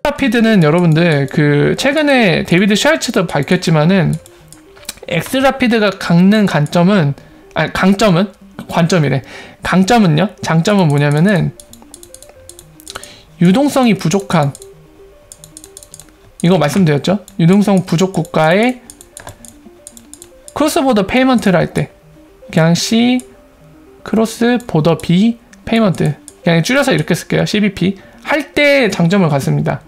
엑스라피드는 여러분들 그 최근에 데이비드 슈왈츠도 밝혔지만은 엑스라피드가 갖는 강점은 강점은요? 장점은 뭐냐면은 유동성이 부족한, 이거 말씀드렸죠? 유동성 부족 국가에 크로스보더 페이먼트를 할 때 그냥 C 크로스보더 B 페이먼트, 그냥 줄여서 이렇게 쓸게요. CBP 할 때 장점을 갖습니다.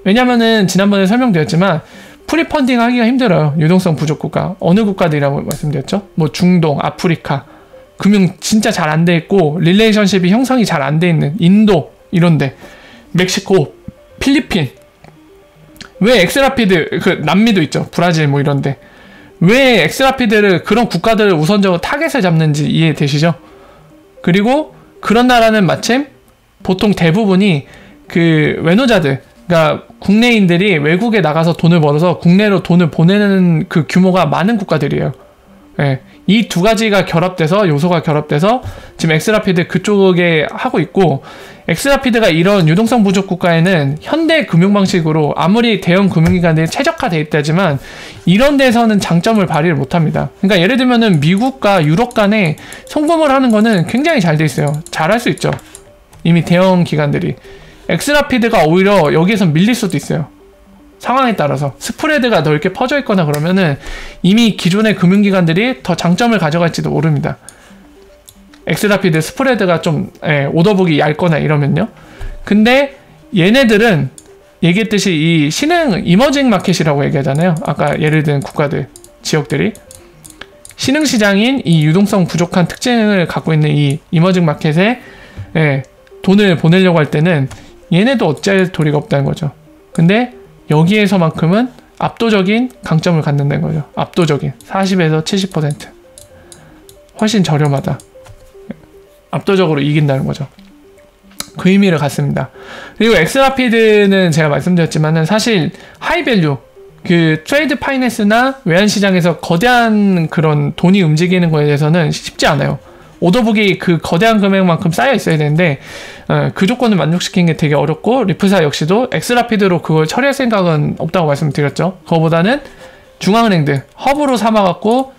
왜냐면은 지난번에 설명드렸지만 프리펀딩 하기가 힘들어요. 유동성 부족 국가. 어느 국가들이라고 말씀드렸죠? 뭐 중동, 아프리카, 금융 진짜 잘 안 돼 있고 릴레이션십이 형성이 잘 안 돼 있는 인도 이런데, 멕시코, 필리핀, 왜 엑스라피드, 그 남미도 있죠. 브라질 뭐 이런데 왜 엑스라피드를 그런 국가들을 우선적으로 타겟을 잡는지 이해되시죠? 그리고 그런 나라는 마침 보통 대부분이 그 외노자들, 그러니까 국내인들이 외국에 나가서 돈을 벌어서 국내로 돈을 보내는 그 규모가 많은 국가들이에요. 예. 이 두 가지가 결합돼서, 요소가 결합돼서 지금 엑스라피드 그쪽에 하고 있고, 엑스라피드가 이런 유동성 부족 국가에는 현대 금융 방식으로 아무리 대형 금융기관들이 최적화되어 있다지만 이런 데서는 장점을 발휘를 못합니다. 그러니까 예를 들면은 미국과 유럽 간에 송금을 하는 거는 굉장히 잘 돼 있어요. 잘할 수 있죠. 이미 대형 기관들이. 엑스라피드가 오히려 여기에서 밀릴 수도 있어요. 상황에 따라서 스프레드가 넓게 퍼져 있거나 그러면은 이미 기존의 금융기관들이 더 장점을 가져갈지도 모릅니다. 엑스라피드 스프레드가 좀 오더북이 얇거나 이러면요. 근데 얘네들은 얘기했듯이 이 신흥 이머징 마켓이라고 얘기하잖아요. 아까 예를 든 국가들, 지역들이 신흥 시장인 이 유동성 부족한 특징을 갖고 있는 이 이머징 마켓에 돈을 보내려고 할 때는 얘네도 어찌할 도리가 없다는 거죠. 근데 여기에서만큼은 압도적인 강점을 갖는다는 거죠. 압도적인 40에서 70% 훨씬 저렴하다. 압도적으로 이긴다는 거죠. 그 의미를 갖습니다. 그리고 엑스라피드는 제가 말씀드렸지만은 사실 하이밸류, 그 트레이드 파이낸스나 외환시장에서 거대한 그런 돈이 움직이는 거에 대해서는 쉽지 않아요. 오더북이 그 거대한 금액만큼 쌓여 있어야 되는데 그 조건을 만족시키는 게 되게 어렵고, 리프사 역시도 엑스라피드로 그걸 처리할 생각은 없다고 말씀드렸죠. 그거보다는 중앙은행들 허브로 삼아갖고,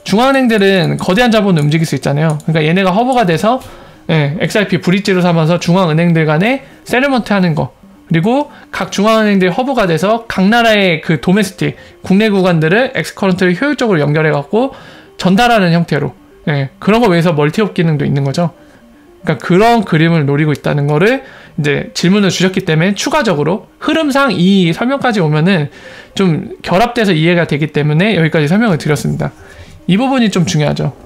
중앙은행들은 거대한 자본을 움직일 수 있잖아요. 그러니까 얘네가 허브가 돼서 XRP 브릿지로 삼아서 중앙은행들 간에 세틀먼트 하는 거, 그리고 각 중앙은행들 허브가 돼서 각 나라의 그 도메스틱 국내 구간들을 엑스커런트를 효율적으로 연결해갖고 전달하는 형태로, 그런 거 위해서 멀티업 기능도 있는 거죠. 그러니까 그런 그림을 노리고 있다는 거를 이제 질문을 주셨기 때문에 추가적으로 흐름상 이 설명까지 오면은 좀 결합돼서 이해가 되기 때문에 여기까지 설명을 드렸습니다. 이 부분이 좀 중요하죠.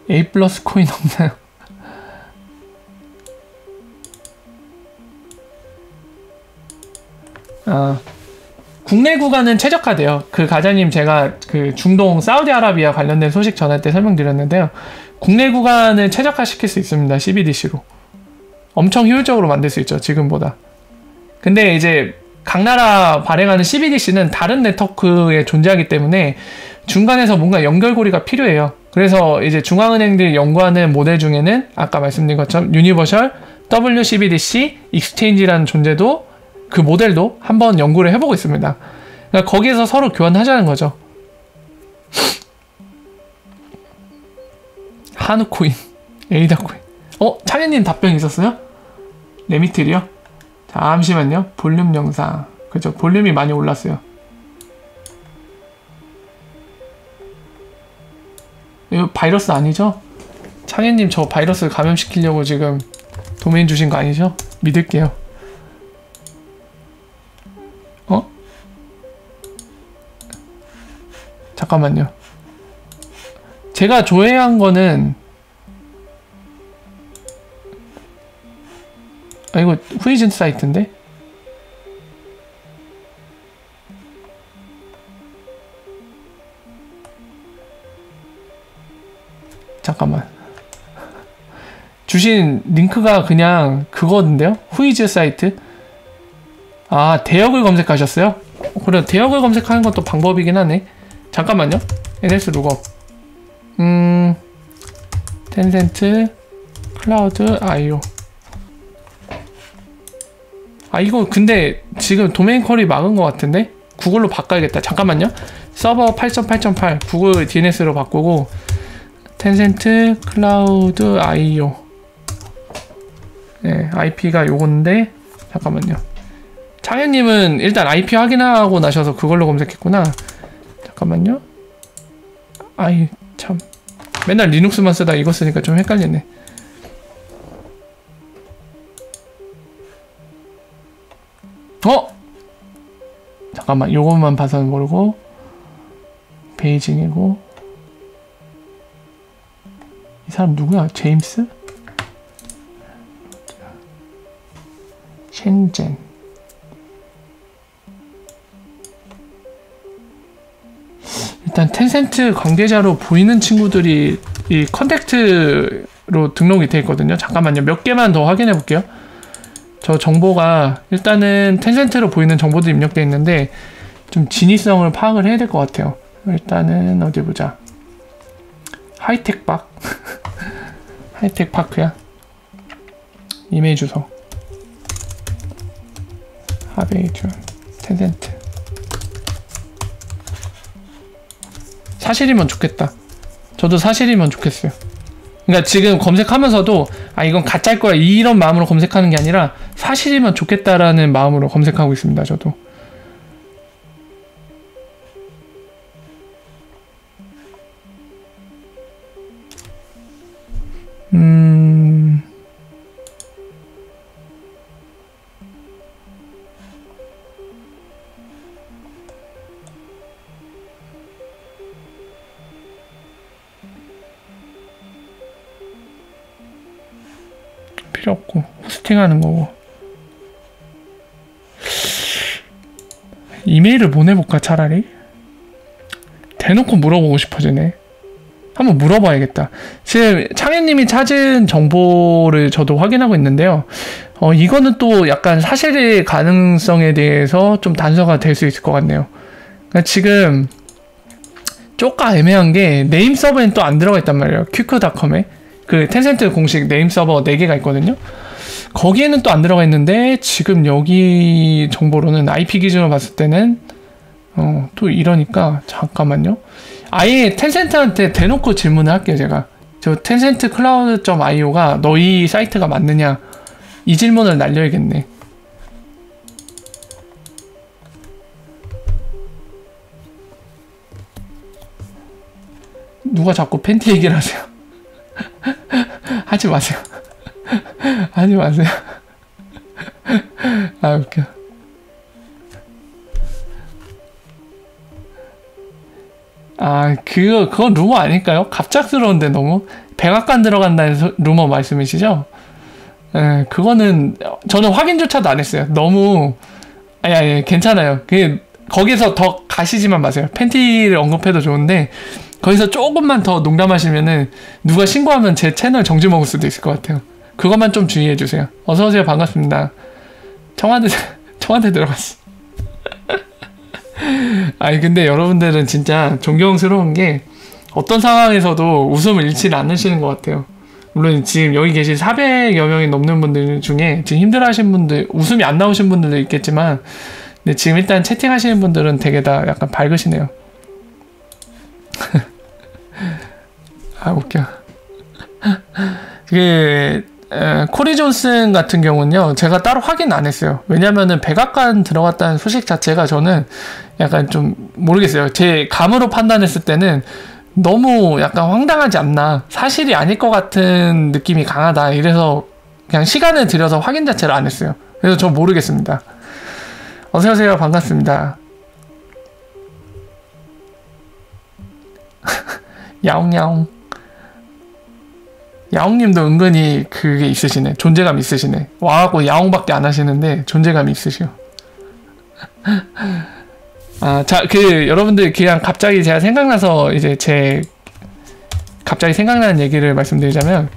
A 플러스 코인 없나요? 국내 구간은 최적화돼요. 그 가자님 제가 그 중동 사우디아라비아 관련된 소식 전할 때 설명드렸는데요. 국내 구간을 최적화시킬 수 있습니다. CBDC로. 엄청 효율적으로 만들 수 있죠. 지금보다. 근데 이제 각 나라 발행하는 CBDC는 다른 네트워크에 존재하기 때문에 중간에서 뭔가 연결고리가 필요해요. 그래서 이제 중앙은행들이 연구하는 모델 중에는 아까 말씀드린 것처럼 유니버셜 WCBDC 익스체인지라는 존재도, 그 모델도 한번 연구를 해보고 있습니다. 그러니까 거기에서 서로 교환하자는 거죠. 한우코인, 에이다코인. 차례님 답변 있었어요? 레미틀이요? 잠시만요. 볼륨 영상. 그죠? 볼륨이 많이 올랐어요. 이거 바이러스 아니죠? 창현님 저 바이러스 감염시키려고 지금 도메인 주신 거 아니죠? 믿을게요. 잠깐만요. 제가 조회한 거는 이거 후이즌 사이트인데? 잠깐만. 주신 링크가 그냥 그거던데요? 후이즈 사이트? 아, 대역을 텐센트 클라우드 IO. 아, 이거 근데 지금 도메인 쿼리 막은 것 같은데? 구글로 바꿔야겠다. 잠깐만요. 서버 8.8.8 구글 DNS로 바꾸고 텐센트 클라우드 IO. 네, IP가 요건데 잠깐만요. 창현님은 일단 IP 확인하고 나셔서 그걸로 검색했구나. 잠깐만요. 아이 참, 맨날 리눅스만 쓰다 이거 쓰니까 좀 헷갈리네. 잠깐만, 요것만 봐서는 모르고 베이징이고. 이 사람 누구야? 제임스? 셴젠. 일단 텐센트 관계자로 보이는 친구들이 이 컨택트로 등록이 돼 있거든요. 잠깐만요. 몇 개만 더 확인해 볼게요. 저 정보가 일단은 텐센트로 보이는 정보들이 입력되어 있는데 좀 진위성을 파악을 해야 될 것 같아요. 일단은 어디 보자. 하이텍박 하이텍파크야. 이메일 주소 하베이준 텐센트. 사실이면 좋겠다. 저도 사실이면 좋겠어요. 그러니까 지금 검색하면서도 아 이건 가짜일 거야 이런 마음으로 검색하는 게 아니라 사실이면 좋겠다라는 마음으로 검색하고 있습니다. 저도. 필요 없고 호스팅하는 거고. 이메일을 보내볼까 차라리? 대놓고 물어보고 싶어지네. 한번 물어봐야겠다. 지금 창현님이 찾은 정보를 저도 확인하고 있는데요. 이거는 또 약간 사실의 가능성에 대해서 좀 단서가 될 수 있을 것 같네요. 그러니까 지금 쪼까 애매한 게 네임 서버엔 또 안 들어가 있단 말이에요. 퀵크닷컴에. 그 텐센트 공식 네임 서버 4개가 있거든요. 거기에는 또 안 들어가 있는데 지금 여기 정보로는 IP 기준으로 봤을 때는 또 이러니까 잠깐만요. 아예 텐센트한테 대놓고 질문을 할게요. 제가 저 텐센트 클라우드.io가 너희 사이트가 맞느냐 이 질문을 날려야겠네. 누가 자꾸 팬티 얘기를 하세요. 하지 마세요. 하지 마세요. 아 웃겨. 아 그건 루머 아닐까요? 갑작스러운데 너무 백악관 들어간다는 루머 말씀이시죠? 예, 그거는 저는 확인조차도 안 했어요. 너무 아니 괜찮아요. 거기서 더 가시지만 마세요. 팬티를 언급해도 좋은데 거기서 조금만 더 농담하시면은 누가 신고하면 제 채널 정지 먹을 수도 있을 것 같아요. 그것만 좀 주의해 주세요. 어서 오세요. 반갑습니다. 청와대 들어갔어. 아니 근데 여러분들은 진짜 존경스러운 게 어떤 상황에서도 웃음을 잃지 않으시는 것 같아요. 물론 지금 여기 계신 400여 명이 넘는 분들 중에 지금 힘들어하신 분들, 웃음이 안 나오신 분들도 있겠지만 근데 지금 일단 채팅하시는 분들은 되게 다 약간 밝으시네요. 아 웃겨. 코리 존슨 같은 경우는요 제가 따로 확인 안 했어요. 왜냐면은 백악관 들어갔다는 소식 자체가 저는 약간 좀 모르겠어요. 제 감으로 판단했을 때는 너무 약간 황당하지 않나, 사실이 아닐 것 같은 느낌이 강하다. 이래서 그냥 시간을 들여서 확인 자체를 안 했어요. 그래서 저 모르겠습니다. 어서오세요. 반갑습니다. 야옹야옹. 야옹님도 은근히 그게 있으시네. 존재감 있으시네. 와갖고 야옹밖에 안 하시는데 존재감이 있으시오. 아, 자, 여러분들 그냥 갑자기 제가 생각나서 이제 갑자기 생각나는 얘기를 말씀드리자면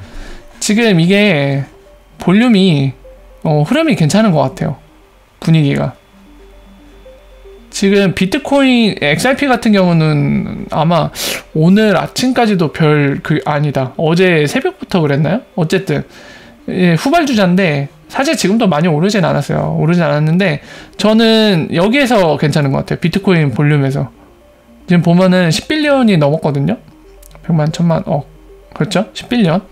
지금 이게 볼륨이 흐름이 괜찮은 것 같아요. 분위기가. 지금 비트코인 XRP 같은 경우는 아마 오늘 아침까지도 아니다. 어제 새벽부터 그랬나요? 어쨌든 예, 후발주자인데 사실 지금도 많이 오르진 않았어요. 오르진 않았는데 저는 여기에서 괜찮은 것 같아요. 비트코인 볼륨에서 지금 보면은 10빌리언이 넘었거든요. 100만, 1000만, 그렇죠? 10빌리언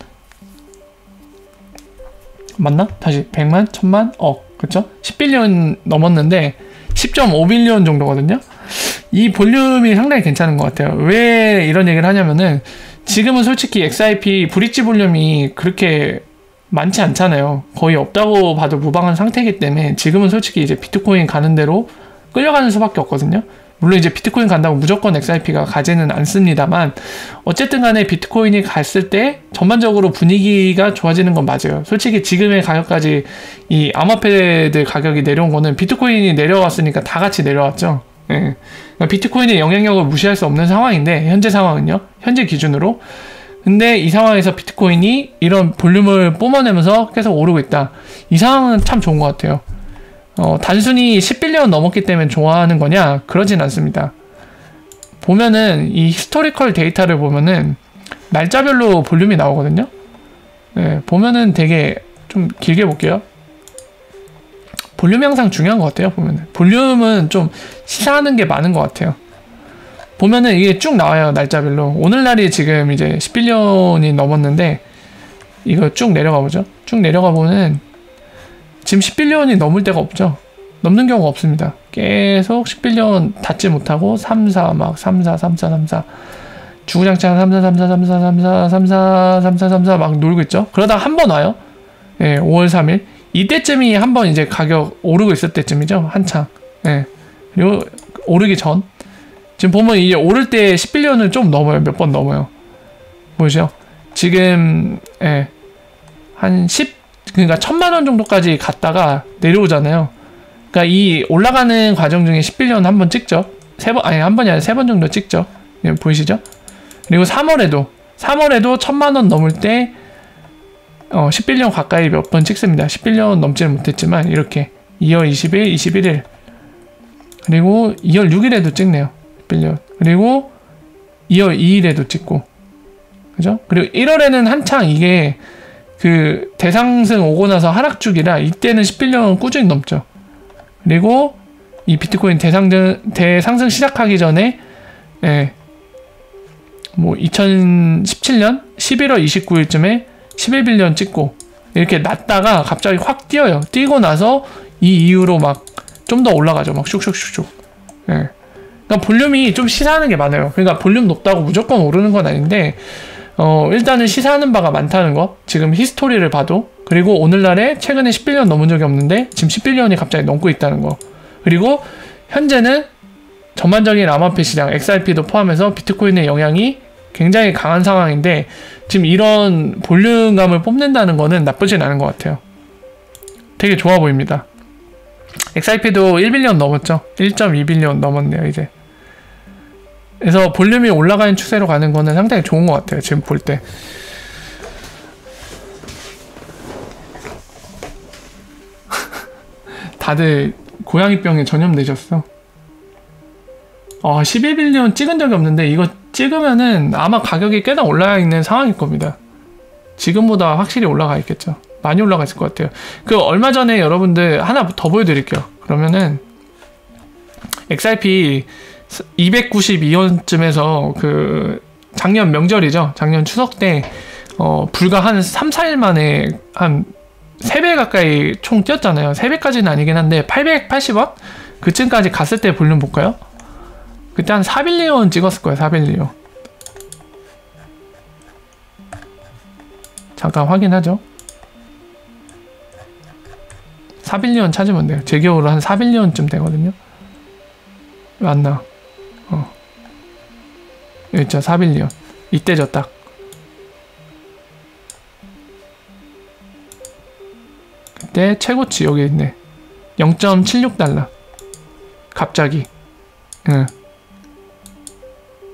맞나? 다시 100만, 1000만, 그렇죠? 10빌리언 넘었는데 10.5빌리언 정도거든요. 이 볼륨이 상당히 괜찮은 것 같아요. 왜 이런 얘기를 하냐면은 지금은 솔직히 XRP 브릿지 볼륨이 그렇게 많지 않잖아요. 거의 없다고 봐도 무방한 상태이기 때문에 지금은 솔직히 이제 비트코인 가는 대로 끌려가는 수밖에 없거든요. 물론 이제 비트코인 간다고 무조건 XRP가 가지는 않습니다만 어쨌든 간에 비트코인이 갔을 때 전반적으로 분위기가 좋아지는 건 맞아요. 솔직히 지금의 가격까지 이 암호화폐들 가격이 내려온 거는 비트코인이 내려왔으니까 다 같이 내려왔죠. 예. 그러니까 비트코인의 영향력을 무시할 수 없는 상황인데 현재 상황은요. 현재 기준으로. 근데 이 상황에서 비트코인이 이런 볼륨을 뿜어내면서 계속 오르고 있다. 이 상황은 참 좋은 것 같아요. 단순히 10빌리언 넘었기 때문에 좋아하는 거냐? 그러진 않습니다. 보면은 이 히스토리컬 데이터를 보면은 날짜별로 볼륨이 나오거든요. 네, 보면은 되게 좀 길게 볼게요. 볼륨이 항상 중요한 것 같아요. 보면은 볼륨은 좀 시사하는 게 많은 것 같아요. 보면은 이게 쭉 나와요. 날짜별로. 오늘날이 지금 이제 10빌리언이 넘었는데 이거 쭉 내려가 보죠. 쭉 내려가 보면 지금 10빌리언이 넘을 때가 없죠. 넘는 경우가 없습니다. 계속 10빌리언 닿지 못하고 34 막 34 34 34 주구장창 34 34 34 34 34 34 34 막 놀고 있죠. 그러다가 한 번 와요. 예, 5월 3일 이때쯤이 한 번 이제 가격 오르고 있을 때쯤이죠. 한창. 예. 그리고 오르기 전 지금 보면 이제 오를 때 10빌리언을 좀 넘어요. 몇 번 넘어요. 보이죠? 지금 예. 한 10 그러니까 1000만원 정도까지 갔다가 내려오잖아요. 그러니까 이 올라가는 과정 중에 10빌리언 한 번 찍죠. 한 번이 아니라 3번 정도 찍죠. 네, 보이시죠? 그리고 3월에도 1000만원 넘을 때 10빌리언 가까이 몇 번 찍습니다. 10빌리언 넘지는 못했지만 이렇게 2월 20일, 21일 그리고 2월 6일에도 찍네요. 10빌리언 그리고 2월 2일에도 찍고 그죠? 그리고 1월에는 한창 이게 그 대상승 오고 나서 하락주기라 이때는 10빌리언 꾸준히 넘죠. 그리고 이 비트코인 대상승 시작하기 전에 예, 뭐 2017년 11월 29일쯤에 11빌리언 찍고 이렇게 났다가 갑자기 확 뛰어요. 뛰고 나서 이 이후로 막 좀 더 올라가죠. 막 슉슉슉슉. 예. 그러니까 볼륨이 좀 시사하는 게 많아요. 그러니까 볼륨 높다고 무조건 오르는 건 아닌데 일단은 시사하는 바가 많다는 거. 지금 히스토리를 봐도 그리고 오늘날에 최근에 10빌리언 넘은 적이 없는데 지금 10빌리언이 갑자기 넘고 있다는 거. 그리고 현재는 전반적인 암호화폐 시장 XRP도 포함해서 비트코인의 영향이 굉장히 강한 상황인데 지금 이런 볼륨감을 뽐낸다는 거는 나쁘진 않은 것 같아요. 되게 좋아 보입니다. XRP도 1빌리언 넘었죠. 1.2빌리언 넘었네요 이제. 그래서 볼륨이 올라가는 추세로 가는 거는 상당히 좋은 것 같아요. 지금 볼 때. 다들 고양이병에 전염되셨어. 11빌리언 찍은 적이 없는데 이거 찍으면은 아마 가격이 꽤나 올라가 있는 상황일 겁니다. 지금보다 확실히 올라가 있겠죠. 많이 올라가 있을 것 같아요. 그 얼마 전에 여러분들 하나 더 보여드릴게요. 그러면은 XRP 292원쯤에서 그 작년 명절이죠. 작년 추석 때 불과 한 3, 4일 만에 한 3배 가까이 총 뛰었잖아요. 3배까지는 아니긴 한데 880원? 그쯤까지 갔을 때 볼륨 볼까요? 그때 한 4빌리언 찍었을 거예요. 4빌리언. 잠깐 확인하죠. 4빌리언 찾으면 돼요. 제 기억으로 한 4빌리언쯤 되거든요. 맞나? 여기 있죠. 4빌리언. 이때죠 딱. 그때 최고치 여기 있네. 0.76달러. 갑자기. 응.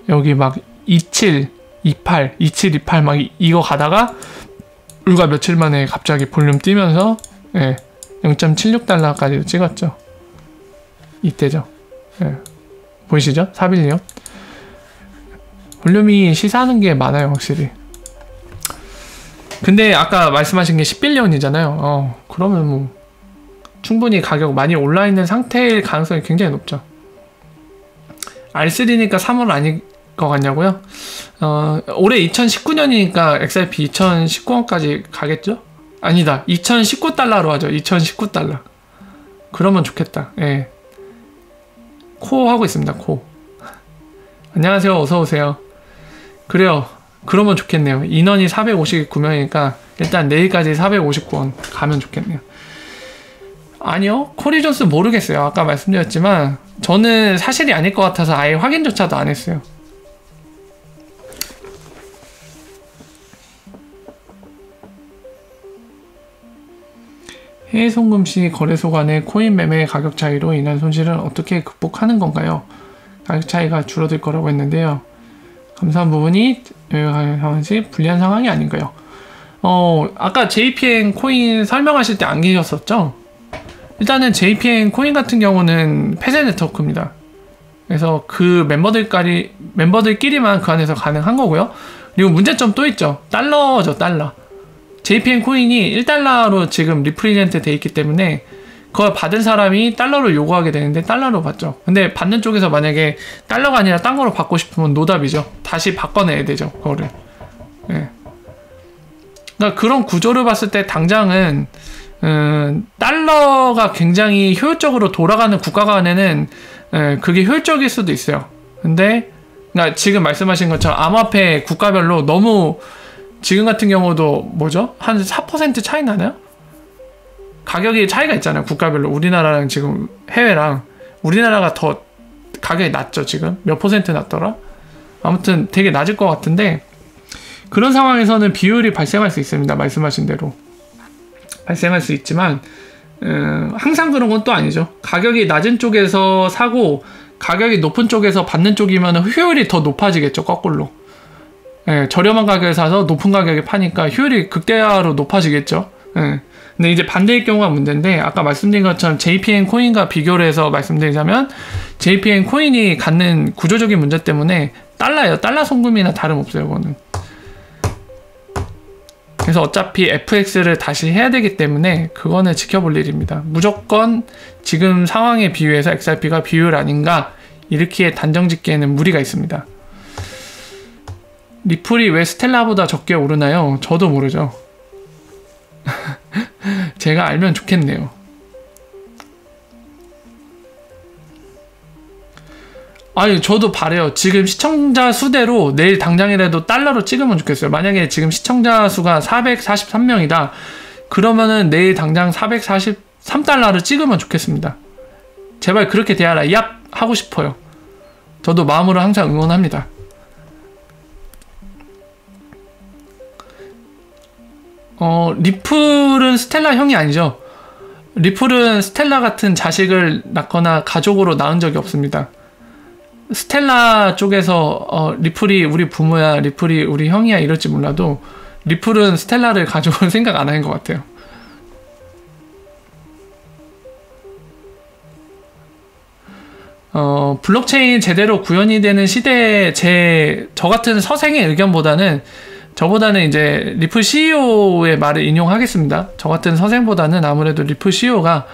여기 막 27, 28, 27, 28 막 이거 가다가 불과 며칠 만에 갑자기 볼륨 뛰면서 예, 0.76달러까지도 찍었죠. 이때죠. 예. 보이시죠? 4빌리언. 볼륨이 시사하는 게 많아요, 확실히. 근데 아까 말씀하신 게 10빌리언이잖아요. 그러면 뭐 충분히 가격 많이 올라있는 상태일 가능성이 굉장히 높죠. R3니까 3월 아닐 것 같냐고요? 올해 2019년이니까 XRP 2019원까지 가겠죠? 아니다. 2019달러로 하죠. 2019달러. 그러면 좋겠다. 예. 코 하고 있습니다. 코. 안녕하세요. 어서오세요. 그래요. 그러면 좋겠네요. 인원이 459명이니까 일단 내일까지 459원 가면 좋겠네요. 아니요. 코리존스 모르겠어요. 아까 말씀드렸지만 저는 사실이 아닐 것 같아서 아예 확인조차도 안 했어요. 해외 송금 시 거래소 간의 코인 매매 가격 차이로 인한 손실은 어떻게 극복하는 건가요? 가격 차이가 줄어들 거라고 했는데요. 감사한 부분이 상황시 불리한 상황이 아닌가요? 아까 JPN 코인 설명하실 때 안 계셨었죠? 일단은 JPN 코인 같은 경우는 폐쇄 네트워크입니다. 그래서 그 멤버들끼리만 그 안에서 가능한 거고요. 그리고 문제점 또 있죠. 달러죠, 달러. JPN 코인이 1달러로 지금 리프리젠트 돼 있기 때문에 그걸 받은 사람이 달러로 요구하게 되는데 달러로 받죠. 근데 받는 쪽에서 만약에 달러가 아니라 딴 거로 받고 싶으면 노답이죠. 다시 바꿔내야 되죠, 그거를. 예. 그러니까 그런 구조를 봤을 때 당장은 달러가 굉장히 효율적으로 돌아가는 국가 간에는 그게 효율적일 수도 있어요. 근데 그러니까 지금 말씀하신 것처럼 암호화폐 국가별로 너무 지금 같은 경우도 뭐죠? 한 4% 차이 나나요? 가격이 차이가 있잖아요. 국가별로. 우리나라랑 지금 해외랑 우리나라가 더 가격이 낮죠. 지금 몇 퍼센트 낮더라? 아무튼 되게 낮을 것 같은데 그런 상황에서는 비율이 발생할 수 있습니다. 말씀하신 대로 발생할 수 있지만 항상 그런 건 또 아니죠. 가격이 낮은 쪽에서 사고 가격이 높은 쪽에서 받는 쪽이면 효율이 더 높아지겠죠. 거꾸로. 예, 저렴한 가격에 사서 높은 가격에 파니까 효율이 극대화로 높아지겠죠. 예. 근데 이제 반대의 경우가 문제인데 아까 말씀드린 것처럼 JPN 코인과 비교를 해서 말씀드리자면 JPN 코인이 갖는 구조적인 문제 때문에 달러예요. 달러 송금이나 다름없어요. 그거는. 그래서 어차피 FX를 다시 해야 되기 때문에 그거는 지켜볼 일입니다. 무조건 지금 상황에 비유해서 XRP가 비율 아닌가 이렇게 단정 짓기에는 무리가 있습니다. 리플이 왜 스텔라보다 적게 오르나요? 저도 모르죠. 제가 알면 좋겠네요. 아니 저도 바래요. 지금 시청자 수대로 내일 당장이라도 달러로 찍으면 좋겠어요. 만약에 지금 시청자 수가 443명이다. 그러면은 내일 당장 443달러를 찍으면 좋겠습니다. 제발 그렇게 돼야라. 얍! 하고 싶어요. 저도 마음으로 항상 응원합니다. 리플은 스텔라 형이 아니죠. 리플은 스텔라 같은 자식을 낳거나 가족으로 낳은 적이 없습니다. 스텔라 쪽에서 리플이 우리 부모야, 리플이 우리 형이야 이럴지 몰라도 리플은 스텔라를 가족으로 생각 안 하는 것 같아요. 블록체인 제대로 구현이 되는 시대에 저 같은 서생의 의견보다는 저보다는 이제 리플 CEO의 말을 인용하겠습니다. 저 같은 서생보다는 아무래도 리플 CEO가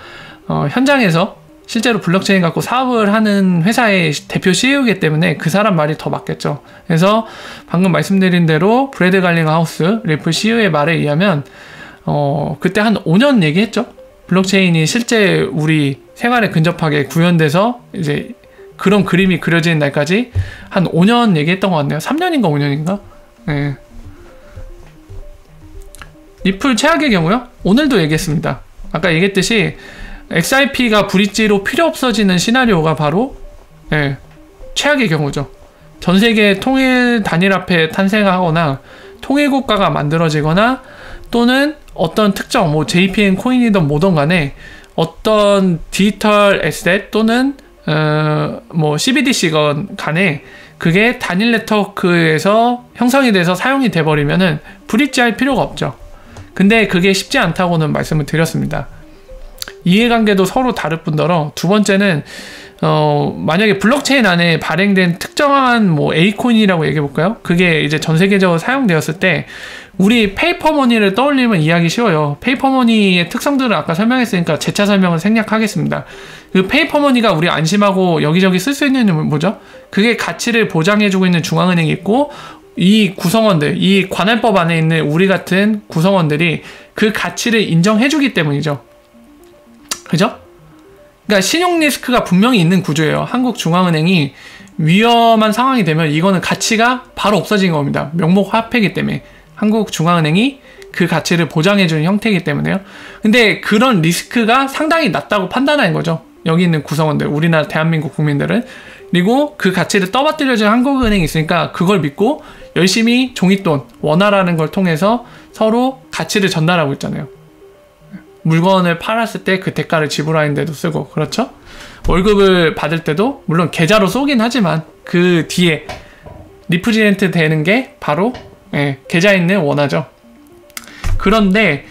현장에서 실제로 블록체인 갖고 사업을 하는 회사의 대표 CEO이기 때문에 그 사람 말이 더 맞겠죠. 그래서 방금 말씀드린 대로 브래드 갈링하우스 리플 CEO의 말에 의하면 그때 한 5년 얘기했죠. 블록체인이 실제 우리 생활에 근접하게 구현돼서 이제 그런 그림이 그려지는 날까지 한 5년 얘기했던 것 같네요. 3년인가 5년인가? 네. 리플 최악의 경우요? 오늘도 얘기했습니다. 아까 얘기했듯이 XRP가 브릿지로 필요 없어지는 시나리오가 바로 최악의 경우죠. 전 세계 통일 단일화폐 탄생하거나 통일국가가 만들어지거나 또는 어떤 특정 뭐 JPN 코인이든 뭐든 간에 어떤 디지털 에셋 또는 뭐 CBDC건 간에 그게 단일 네트워크에서 형성이 돼서 사용이 돼버리면은 브릿지 할 필요가 없죠. 근데 그게 쉽지 않다고는 말씀을 드렸습니다. 이해관계도 서로 다를 뿐더러 두 번째는 만약에 블록체인 안에 발행된 특정한 뭐 A코인이라고 얘기해볼까요? 그게 이제 전 세계적으로 사용되었을 때 우리 페이퍼머니를 떠올리면 이해하기 쉬워요. 페이퍼머니의 특성들을 아까 설명했으니까 재차 설명을 생략하겠습니다. 그 페이퍼머니가 우리 안심하고 여기저기 쓸 수 있는 뭐죠? 그게 가치를 보장해주고 있는 중앙은행이 있고 이 구성원들, 이 관할법 안에 있는 우리 같은 구성원들이 그 가치를 인정해주기 때문이죠. 그죠? 그러니까 신용 리스크가 분명히 있는 구조예요. 한국중앙은행이 위험한 상황이 되면 이거는 가치가 바로 없어진 겁니다. 명목 화폐이기 때문에. 한국중앙은행이 그 가치를 보장해주는 형태이기 때문에요. 근데 그런 리스크가 상당히 낮다고 판단하는 거죠. 여기 있는 구성원들, 우리나라 대한민국 국민들은. 그리고 그 가치를 떠받들여주는 한국은행이 있으니까 그걸 믿고 열심히 종이돈, 원화라는 걸 통해서 서로 가치를 전달하고 있잖아요. 물건을 팔았을 때 그 대가를 지불하는 데도 쓰고, 그렇죠? 월급을 받을 때도 물론 계좌로 쏘긴 하지만 그 뒤에 리프리젠트 되는 게 바로 계좌에 있는 원화죠. 그런데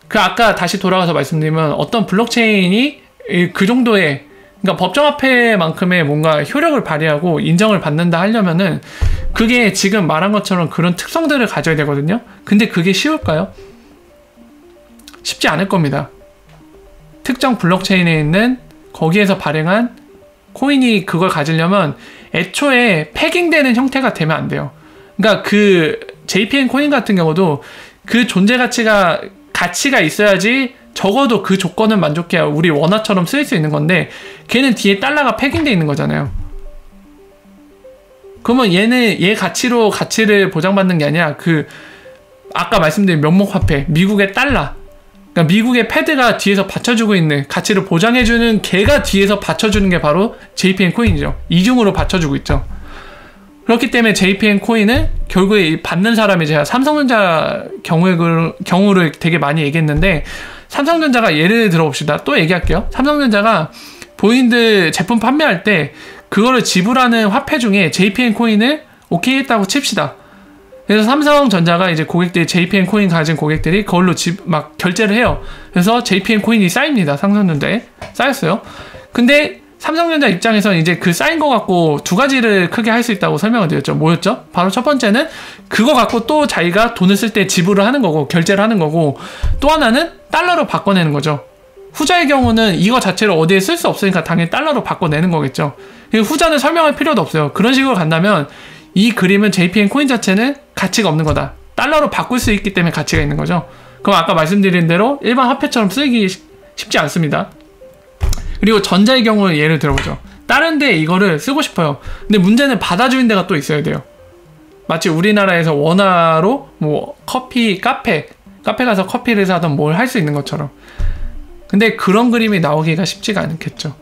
그 아까 다시 돌아가서 말씀드리면 어떤 블록체인이 그 정도의, 그러니까 법정화폐만큼의 뭔가 효력을 발휘하고 인정을 받는다 하려면은 그게 지금 말한 것처럼 그런 특성들을 가져야 되거든요. 근데 그게 쉬울까요? 쉽지 않을 겁니다. 특정 블록체인에 있는 거기에서 발행한 코인이 그걸 가지려면 애초에 패깅되는 형태가 되면 안 돼요. 그러니까 그 JPN 코인 같은 경우도 그 존재 가치가 있어야지 적어도 그 조건을 만족해야 우리 원화처럼 쓰일 수 있는 건데 걔는 뒤에 달러가 패깅돼 있는 거잖아요. 그러면 얘 가치로 가치를 보장받는 게 아니라 그 아까 말씀드린 명목화폐 미국의 달러, 그러니까 미국의 패드가 뒤에서 받쳐주고 있는 가치를 보장해주는 걔가 뒤에서 받쳐주는 게 바로 JPN 코인이죠. 이중으로 받쳐주고 있죠. 그렇기 때문에 JPN 코인은 결국에 받는 사람이 제가 삼성전자 경우를 되게 많이 얘기했는데 삼성전자가 예를 들어봅시다. 또 얘기할게요. 삼성전자가 본인들 제품 판매할 때 그거를 지불하는 화폐 중에 JPN 코인을 오케이 했다고 칩시다. 그래서 삼성전자가 이제 고객들이 JPN 코인 가진 고객들이 그걸로 막 결제를 해요. 그래서 JPN 코인이 쌓입니다. 삼성전자에 쌓였어요. 근데 삼성전자 입장에서는 이제 그 쌓인 거 갖고 두 가지를 크게 할 수 있다고 설명을 드렸죠. 뭐였죠? 바로 첫 번째는 그거 갖고 또 자기가 돈을 쓸 때 지불을 하는 거고 결제를 하는 거고, 또 하나는 달러로 바꿔내는 거죠. 후자의 경우는 이거 자체를 어디에 쓸 수 없으니까 당연히 달러로 바꿔내는 거겠죠. 후자는 설명할 필요도 없어요. 그런 식으로 간다면 이 그림은 JPN 코인 자체는 가치가 없는 거다. 달러로 바꿀 수 있기 때문에 가치가 있는 거죠. 그럼 아까 말씀드린 대로 일반 화폐처럼 쓰기 쉽지 않습니다. 그리고 전자의 경우를 예를 들어보죠. 다른 데 이거를 쓰고 싶어요. 근데 문제는 받아주는 데가 또 있어야 돼요. 마치 우리나라에서 원화로 뭐 커피, 카페 가서 커피를 사던 뭘 할 수 있는 것처럼. 근데 그런 그림이 나오기가 쉽지가 않겠죠.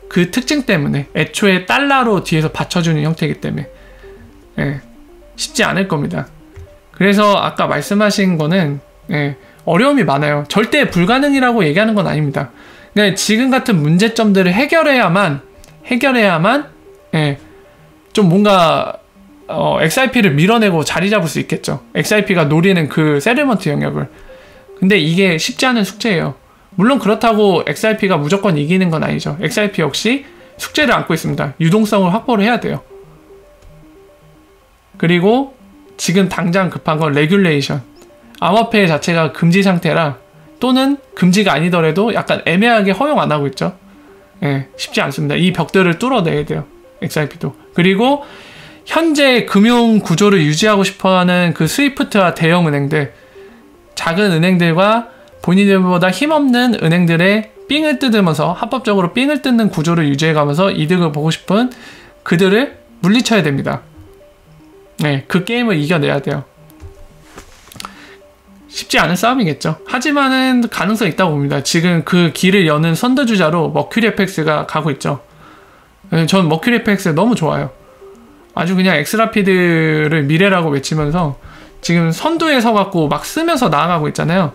그 특징 때문에 애초에 달러로 뒤에서 받쳐주는 형태이기 때문에 쉽지 않을 겁니다. 그래서 아까 말씀하신 거는 어려움이 많아요. 절대 불가능이라고 얘기하는 건 아닙니다. 그러니까 지금 같은 문제점들을 해결해야만 좀 뭔가 XRP를 밀어내고 자리 잡을 수 있겠죠. XRP가 노리는 그 세틀먼트 영역을. 근데 이게 쉽지 않은 숙제예요. 물론 그렇다고 XRP가 무조건 이기는 건 아니죠. XRP 역시 숙제를 안고 있습니다. 유동성을 확보를 해야 돼요. 그리고 지금 당장 급한 건 레귤레이션. 암호화폐 자체가 금지 상태라, 또는 금지가 아니더라도 약간 애매하게 허용 안 하고 있죠. 쉽지 않습니다. 이 벽들을 뚫어내야 돼요. XRP도. 그리고 현재 금융 구조를 유지하고 싶어하는 그 스위프트와 대형 은행들, 작은 은행들과 본인들보다 힘없는 은행들의 삥을 뜯으면서 합법적으로 삥을 뜯는 구조를 유지해가면서 이득을 보고 싶은 그들을 물리쳐야 됩니다. 그 게임을 이겨내야 돼요. 쉽지 않은 싸움이겠죠. 하지만은 가능성이 있다고 봅니다. 지금 그 길을 여는 선두주자로 머큐리 FX가 가고 있죠. 전 머큐리 FX 너무 좋아요. 아주 그냥 엑스라피드를 미래라고 외치면서 지금 선두에 서갖고 막 쓰면서 나아가고 있잖아요.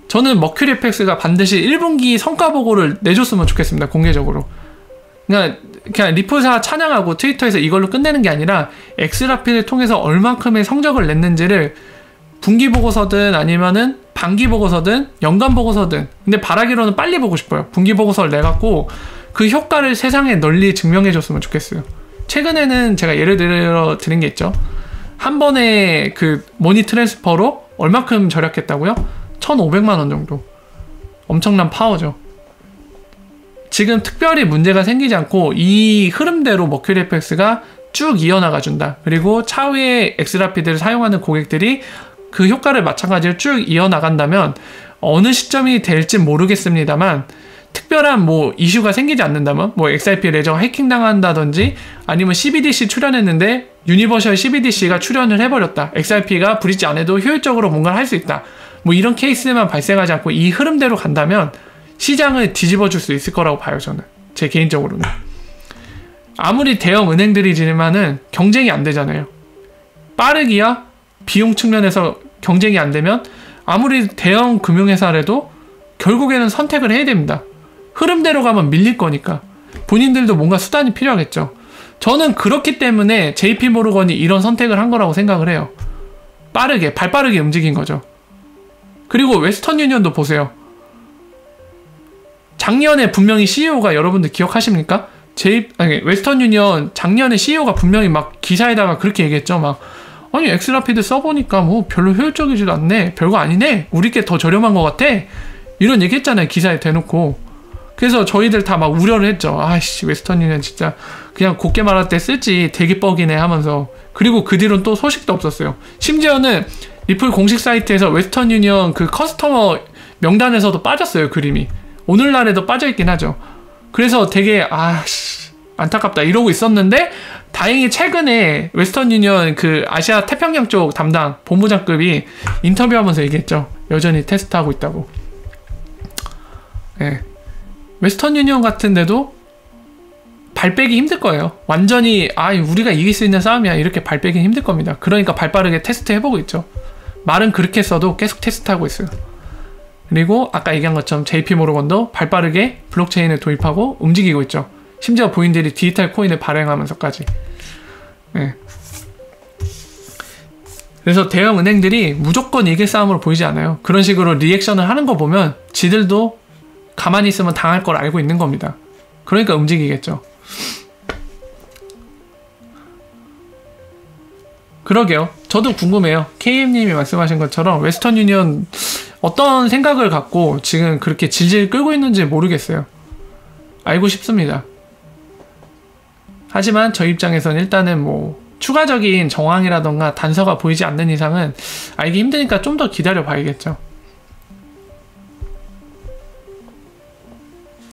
저는 머큐리 FX가 반드시 1분기 성과 보고를 내줬으면 좋겠습니다. 공개적으로. 그냥 리플사 찬양하고 트위터에서 이걸로 끝내는 게 아니라 엑스라피드를 통해서 얼만큼의 성적을 냈는지를 분기 보고서든 아니면은 반기 보고서든 연간 보고서든, 근데 바라기로는 빨리 보고 싶어요. 분기 보고서를 내갖고 그 효과를 세상에 널리 증명해 줬으면 좋겠어요. 최근에는 제가 예를 들어 드린 게 있죠. 한 번에 그 머니 트랜스퍼로 얼마큼 절약했다고요? 1,500만 원 정도. 엄청난 파워죠. 지금 특별히 문제가 생기지 않고 이 흐름대로 머큐리 FX가 쭉 이어나가 준다. 그리고 차후에 엑스라피드를 사용하는 고객들이 그 효과를 마찬가지로 쭉 이어나간다면 어느 시점이 될진 모르겠습니다만 특별한 뭐 이슈가 생기지 않는다면 뭐 XRP 레저가 해킹당한다든지 아니면 CBDC 출연했는데 유니버셜 CBDC가 출연을 해버렸다. XRP가 브릿지 안 해도 효율적으로 뭔가를 할 수 있다. 뭐 이런 케이스만 발생하지 않고 이 흐름대로 간다면 시장을 뒤집어 줄 수 있을 거라고 봐요. 저는 제 개인적으로는. 아무리 대형 은행들이지만은 경쟁이 안 되잖아요. 빠르기야 비용 측면에서 경쟁이 안 되면 아무리 대형 금융회사라도 결국에는 선택을 해야 됩니다. 흐름대로 가면 밀릴 거니까. 본인들도 뭔가 수단이 필요하겠죠. 저는 그렇기 때문에 JP모르건이 이런 선택을 한 거라고 생각을 해요. 빠르게, 발빠르게 움직인 거죠. 그리고 웨스턴 유니언도 보세요. 작년에 분명히 CEO가 여러분들 기억하십니까? 웨스턴 유니언 작년에 CEO가 분명히 막 기사에다가 그렇게 얘기했죠. 막 아니 엑스라피드 써보니까 뭐 별로 효율적이지도 않네. 별거 아니네. 우리 게 더 저렴한 것 같아. 이런 얘기 했잖아요. 기사에 대놓고. 그래서 저희들 다 막 우려를 했죠. 아이씨 웨스턴 유니언 진짜 그냥 곱게 말할 때 쓰지 되게 뻑이네 하면서. 그리고 그 뒤로는 또 소식도 없었어요. 심지어는 리플 공식 사이트에서 웨스턴 유니언 그 커스터머 명단에서도 빠졌어요. 그림이. 오늘날에도 빠져있긴 하죠. 그래서 되게 안타깝다 이러고 있었는데 다행히 최근에 웨스턴 유니언 그 아시아 태평양 쪽 담당 본부장급이 인터뷰하면서 얘기했죠. 여전히 테스트하고 있다고. 네. 웨스턴 유니언 같은 데도 발 빼기 힘들 거예요. 완전히 우리가 이길 수 있는 싸움이야 이렇게 발 빼기 힘들 겁니다. 그러니까 발 빠르게 테스트 해보고 있죠. 말은 그렇게 써도 계속 테스트하고 있어요. 그리고 아까 얘기한 것처럼 JP모르건도 발 빠르게 블록체인을 도입하고 움직이고 있죠. 심지어 본인들이 디지털 코인을 발행하면서까지. 네. 그래서 대형 은행들이 무조건 이길 싸움으로 보이지 않아요. 그런 식으로 리액션을 하는 거 보면 지들도 가만히 있으면 당할 걸 알고 있는 겁니다. 그러니까 움직이겠죠. 그러게요. 저도 궁금해요. KM님이 말씀하신 것처럼 웨스턴 유니언 어떤 생각을 갖고 지금 그렇게 질질 끌고 있는지 모르겠어요. 알고 싶습니다. 하지만 저 입장에서는 일단은 뭐 추가적인 정황이라던가 단서가 보이지 않는 이상은 알기 힘드니까 좀 더 기다려 봐야겠죠.